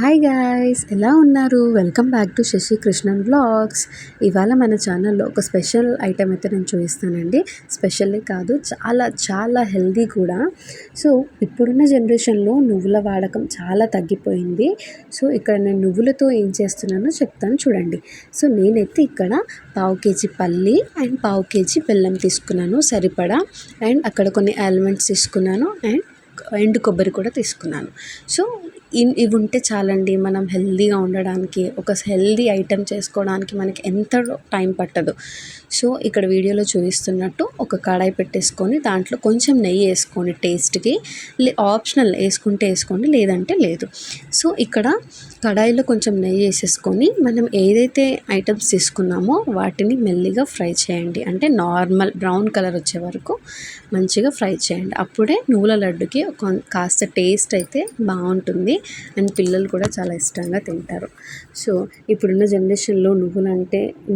Hi guys, ఎలా ఉన్నారు? Welcome back to Shashi Krishnan vlogs. ఇవాళ మన ఛానల్లో ఒక స్పెషల్ ఐటెం అయితే నేను చూపిస్తానండి. స్పెషల్లీ కాదు, చాలా చాలా హెల్దీ కూడా. సో ఇప్పుడున్న జనరేషన్లో నువ్వుల వాడకం చాలా తగ్గిపోయింది. సో ఇక్కడ నేను నువ్వులతో ఏం చేస్తున్నానో చెప్తాను చూడండి. సో నేనైతే ఇక్కడ పావు కేజీ పల్లి అండ్ పావు కేజీ బెల్లం తీసుకున్నాను సరిపడా. అండ్ అక్కడ కొన్ని ఆల్మండ్స్ తీసుకున్నాను అండ్ ఎండు కొబ్బరి కూడా తీసుకున్నాను. సో ఇవి ఉంటే చాలండి, మనం హెల్తీగా ఉండడానికి, ఒక హెల్తీ ఐటెం చేసుకోవడానికి మనకి ఎంత టైం పట్టదు. సో ఇక్కడ వీడియోలో చూపిస్తున్నట్టు ఒక కడాయి పెట్టేసుకొని దాంట్లో కొంచెం నెయ్యి వేసుకొని టేస్ట్కి, ఆప్షనల్ వేసుకుంటే వేసుకోండి, లేదంటే లేదు. సో ఇక్కడ కడాయిలో కొంచెం నెయ్యి వేసేసుకొని మనం ఏదైతే ఐటమ్స్ తీసుకున్నామో వాటిని మెల్లిగా ఫ్రై చేయండి. అంటే నార్మల్ బ్రౌన్ కలర్ వచ్చే వరకు మంచిగా ఫ్రై చేయండి. అప్పుడే నువ్వుల లడ్డుకి కాస్త టేస్ట్ అయితే బాగుంటుంది అండ్ పిల్లలు కూడా చాలా ఇష్టంగా తింటారు. సో ఇప్పుడున్న జనరేషన్లో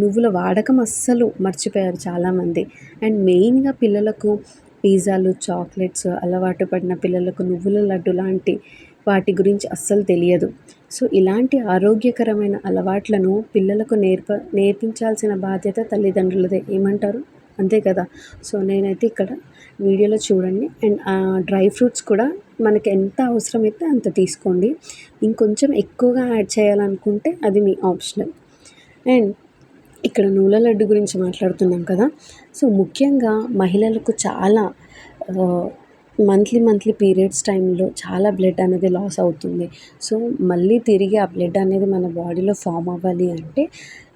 నువ్వుల వాడకం అస్సలు మర్చిపోయారు చాలామంది. అండ్ మెయిన్గా పిల్లలకు పిజ్జాలు, చాక్లెట్స్ అలవాటు పడిన పిల్లలకు నువ్వుల లడ్డు లాంటి వాటి గురించి అస్సలు తెలియదు. సో ఇలాంటి ఆరోగ్యకరమైన అలవాట్లను పిల్లలకు నేర్పించాల్సిన బాధ్యత తల్లిదండ్రులదే. ఏమంటారు? అంతే కదా. సో నేనైతే ఇక్కడ వీడియోలో చూడండి. అండ్ డ్రై ఫ్రూట్స్ కూడా మనకి ఎంత అవసరమైతే అంత తీసుకోండి. ఇంకొంచెం ఎక్కువగా యాడ్ చేయాలనుకుంటే అది మీ ఆప్షనల్. అండ్ ఇక్కడ నువ్వుల లడ్డు గురించి మాట్లాడుతున్నాం కదా. సో ముఖ్యంగా మహిళలకు చాలా మంత్లీ పీరియడ్స్ టైంలో చాలా బ్లడ్ అనేది లాస్ అవుతుంది. సో మళ్ళీ తిరిగి ఆ బ్లడ్ అనేది మన బాడీలో ఫామ్ అవ్వాలి అంటే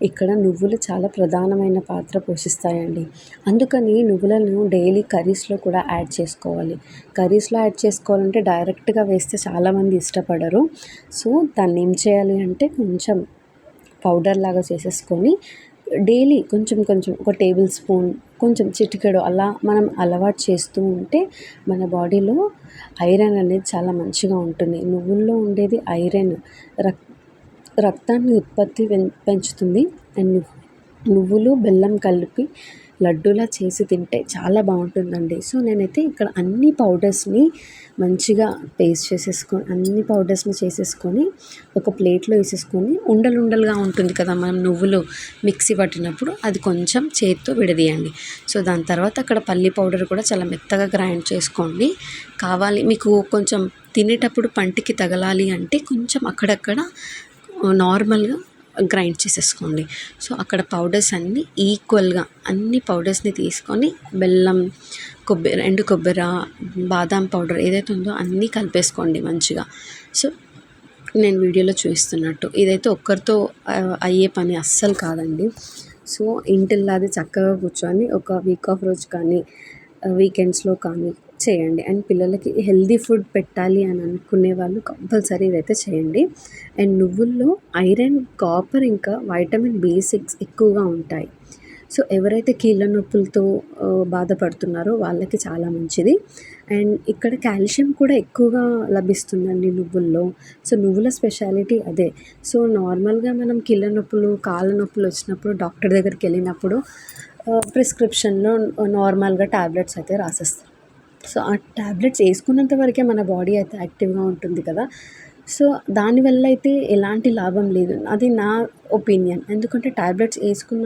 ఇక్కడ నువ్వులు చాలా ప్రధానమైన పాత్ర పోషిస్తాయండి. అందుకని నువ్వులను డైలీ కర్రీస్లో కూడా యాడ్ చేసుకోవాలి. కర్రీస్లో యాడ్ చేసుకోవాలంటే డైరెక్ట్గా వేస్తే చాలామంది ఇష్టపడరు. సో దాన్ని ఏం చేయాలి అంటే కొంచెం పౌడర్ లాగా చేసేసుకొని డైలీ కొంచెం ఒక టేబుల్ స్పూన్, కొంచెం చిటికెడు అలా మనం అలవాటు చేస్తూ ఉంటే మన బాడీలో ఐరన్ అనేది చాలా మంచిగా ఉంటుంది. నువ్వుల్లో ఉండేది ఐరన్ రక్తాన్ని ఉత్పత్తి పెంచుతుంది. అండ్ నువ్వులు బెల్లం కలిపి లడ్డూలా చేసి తింటే చాలా బాగుంటుందండి. సో నేనైతే ఇక్కడ అన్ని పౌడర్స్ని మంచిగా పేస్ట్ అన్ని పౌడర్స్ని చేసేసుకొని ఒక ప్లేట్లో వేసేసుకొని ఉండలుగా ఉంటుంది కదా మనం నువ్వులు మిక్సీ పట్టినప్పుడు, అది కొంచెం చేత్తో విడదీయండి. సో దాని తర్వాత అక్కడ పల్లి పౌడర్ కూడా చాలా మెత్తగా గ్రైండ్ చేసుకోండి. కావాలి మీకు కొంచెం తినేటప్పుడు పంటికి తగలాలి అంటే కొంచెం అక్కడక్కడ నార్మల్గా గ్రైండ్ చేసేసుకోండి. సో అక్కడ పౌడర్స్ అన్నీ ఈక్వల్గా అన్ని పౌడర్స్ని తీసుకొని బెల్లం, ఎండు కొబ్బరి, బాదాం పౌడర్ ఏదైతే ఉందో అన్నీ కలిపేసుకోండి మంచిగా. సో నేను వీడియోలో చూపిస్తున్నట్టు ఇదైతే ఒక్కరితో అయ్యే పని అస్సలు కాదండి. సో ఇంటిల్లాది చక్కగా కూర్చొని ఒక వీక్ ఆఫ్ రోజు కానీ వీకెండ్స్లో కానీ చేయండి. అండ్ పిల్లలకి హెల్దీ ఫుడ్ పెట్టాలి అని అనుకునే వాళ్ళు కంపల్సరీ ఇదైతే చేయండి. అండ్ నువ్వుల్లో ఐరన్, కాపర్ ఇంకా వైటమిన్ B6 ఎక్కువగా ఉంటాయి. సో ఎవరైతే కీళ్ళ నొప్పులతో బాధపడుతున్నారో వాళ్ళకి చాలా మంచిది. అండ్ ఇక్కడ కాల్షియం కూడా ఎక్కువగా లభిస్తుందండి నువ్వుల్లో. సో నువ్వుల స్పెషాలిటీ అదే. సో నార్మల్గా మనం కీళ్ళ నొప్పులు, కాళ్ళ నొప్పులు వచ్చినప్పుడు డాక్టర్ దగ్గరికి వెళ్ళినప్పుడు ప్రిస్క్రిప్షన్లో నార్మల్గా ట్యాబ్లెట్స్ అయితే రాసేస్తారు. సో ఆ ట్యాబ్లెట్స్ వేసుకున్నంత వరకే మన బాడీ అయితే యాక్టివ్గా ఉంటుంది కదా. సో దానివల్ల అయితే ఎలాంటి లాభం లేదు, అది నా ఒపీనియన్. ఎందుకంటే ట్యాబ్లెట్స్ వేసుకున్న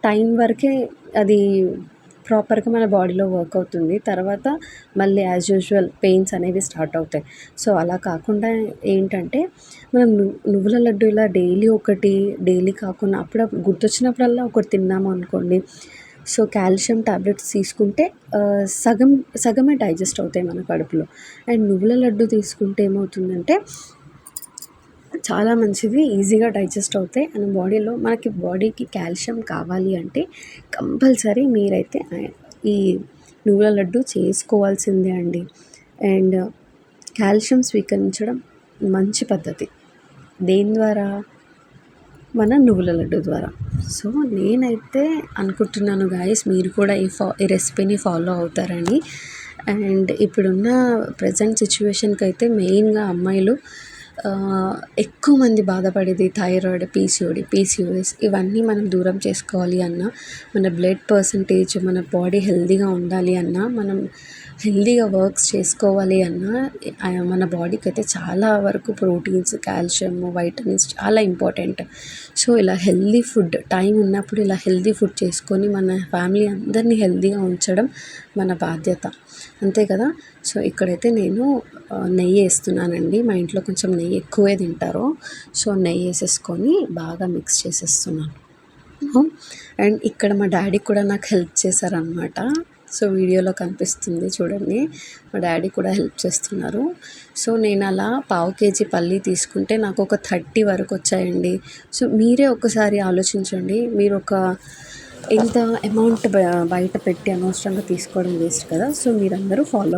టైం వరకే అది ప్రాపర్గా మన బాడీలో వర్క్ అవుతుంది. తర్వాత మళ్ళీ యాజ్ యూజువల్ పెయిన్స్ అనేవి స్టార్ట్ అవుతాయి. సో అలా కాకుండా ఏంటంటే మనం నువ్వుల లడ్డు ఇలా డైలీ కాకుండా అప్పుడప్పుడు గుర్తొచ్చినప్పుడల్లా ఒకటి తిన్నాము అనుకోండి. సో కాల్షియం టాబ్లెట్స్ తీసుకుంటే సగమే డైజెస్ట్ అవుతాయి మన కడుపులో. అండ్ నువ్వుల లడ్డు తీసుకుంటే ఏమవుతుందంటే చాలా మంచిది, ఈజీగా డైజెస్ట్ అవుతాయి. అండ్ మనకి బాడీకి కాల్షియం కావాలి అంటే కంపల్సరీ మీరైతే ఈ నువ్వుల లడ్డు చేసుకోవాల్సిందే అండి. అండ్ కాల్షియం స్వీకరించడం మంచి పద్ధతి. దేని ద్వారా? మన నువ్వుల లడ్డు ద్వారా. సో నేనైతే అనుకుంటున్నాను గాయస్, మీరు కూడా ఈ రెసిపీని ఫాలో అవుతారని. అండ్ ఇప్పుడున్న ప్రజెంట్ సిచ్యువేషన్కి అయితే మెయిన్గా అమ్మాయిలు ఎక్కువ మంది బాధపడేది థైరాయిడ్, PCOS ఇవన్నీ మనం దూరం చేసుకోవాలి అన్నా, మన బ్లడ్ పర్సంటేజ్, మన బాడీ హెల్తీగా ఉండాలి అన్నా మనం హెల్తీగా వర్క్స్ చేసుకోవాలి అన్నా మన బాడీకి అయితే చాలా వరకు ప్రోటీన్స్, కాల్షియం, వైటమిన్స్ చాలా ఇంపార్టెంట్. సో ఇలా హెల్తీ ఫుడ్ టైం ఉన్నప్పుడు ఇలా హెల్తీ ఫుడ్ చేసుకొని మన ఫ్యామిలీ అందరినీ హెల్తీగా ఉంచడం మన బాధ్యత, అంతే కదా. సో ఇక్కడైతే నేను నెయ్యి వేస్తున్నానండి. మా ఇంట్లో కొంచెం నెయ్యి ఎక్కువే తింటారు. సో నెయ్యి వేసేసుకొని బాగా మిక్స్ చేసేస్తున్నాను. అండ్ ఇక్కడ మా డాడీ కూడా నాకు హెల్ప్ చేశారనమాట. సో వీడియోలో కనిపిస్తుంది చూడండి, మా డాడీ కూడా హెల్ప్ చేస్తున్నారు. సో నేను అలా పావు కేజీ పల్లి తీసుకుంటే నాకు ఒక 30 వరకు వచ్చాయండి. సో మీరే ఒకసారి ఆలోచించండి, మీరు ఒక ఇంత అమౌంట్ బయట పెట్టి అనవసరంగా తీసుకోవడం వేస్ట్ కదా. సో మీరందరూ ఫాలో